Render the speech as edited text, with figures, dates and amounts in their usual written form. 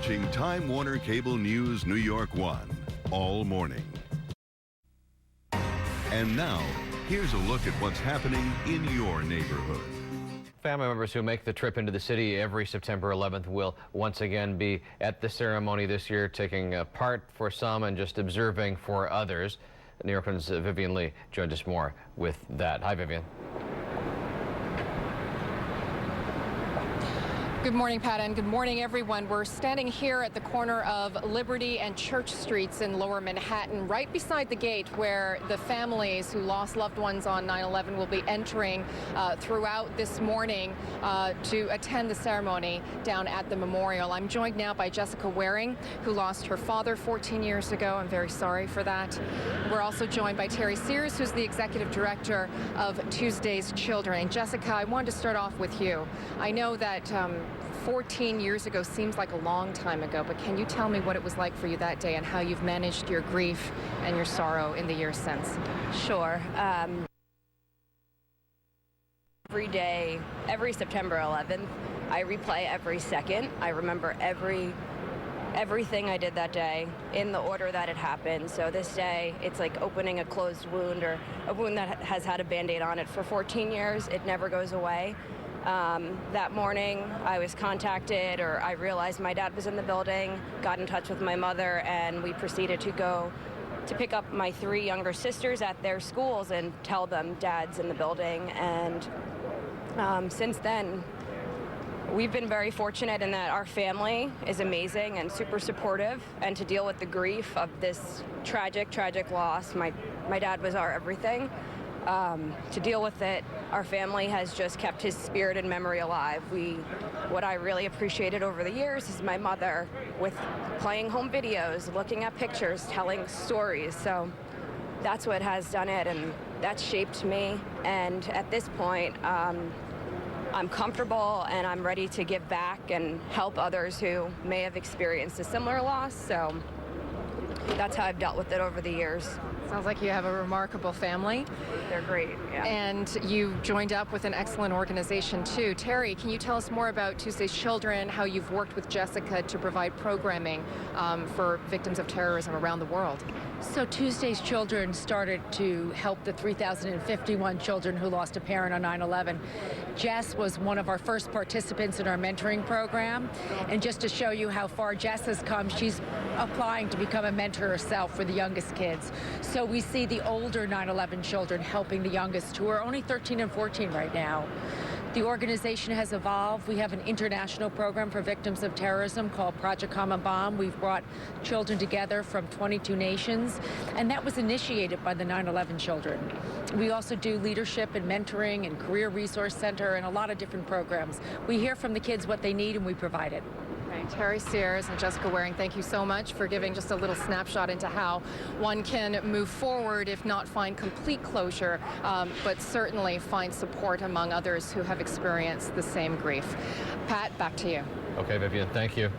watching Time Warner Cable News New York 1 all morning. And now, here's a look at what's happening in your neighborhood. Family members who make the trip into the city every September 11th will once again be at the ceremony this year, taking part for some and just observing for others. New York 1's Vivian Lee joined us more with that. Hi, Vivian. Good morning, Pat, and good morning, everyone. We're standing here at the corner of Liberty and Church Streets in Lower Manhattan, right beside the gate where the families who lost loved ones on 9/11 will be entering throughout this morning to attend the ceremony down at the memorial. I'm joined now by Jessica Waring, who lost her father 14 years ago. I'm very sorry for that. We're also joined by Terry Sears, who's the executive director of Tuesday's Children. And Jessica, I wanted to start off with you. I know that 14 years ago seems like a long time ago, but can you tell me what it was like for you that day and how you've managed your grief and your sorrow in the years since? Sure. Every day, every September 11th, I replay every second. I remember everything I did that day in the order that it happened. So this day, it's like opening a closed wound or a wound that has had a Band-Aid on it for 14 years. It never goes away. That morning, I was contacted, or I realized my dad was in the building, got in touch with my mother, and we proceeded to go to pick up my 3 younger sisters at their schools and tell them Dad's in the building. And since then, we've been very fortunate in that our family is amazing and super supportive, and to deal with the grief of this tragic loss. My dad was our everything. To deal with it, our family has just kept his spirit and memory alive. What I really appreciated over the years is my mother with playing home videos, looking at pictures, telling stories. So that's what has done it, and that's shaped me. And at this point, I'm comfortable and I'm ready to give back and help others who may have experienced a similar loss. So that's how I've dealt with it over the years. Sounds like you have a remarkable family. They're great, yeah. And you joined up with an excellent organization, too. Terry, can you tell us more about Tuesday's Children, how you've worked with Jessica to provide programming for victims of terrorism around the world? So Tuesday's Children started to help the 3,051 children who lost a parent on 9/11. Jess was one of our first participants in our mentoring program. And just to show you how far Jess has come, she's applying to become a mentor herself for the youngest kids. So we see the older 9/11 children helping the youngest, who are only 13 and 14 right now. The organization has evolved. We have an international program for victims of terrorism called Project Common Bomb. We've brought children together from 22 nations, and that was initiated by the 9/11 children. We also do leadership and mentoring and career resource center and a lot of different programs. We hear from the kids what they need, and we provide it. Right. Terry Sears and Jessica Waring, thank you so much for giving just a little snapshot into how one can move forward, if not find complete closure, but certainly find support among others who have experienced the same grief. Pat, back to you. Okay, Vivian, thank you.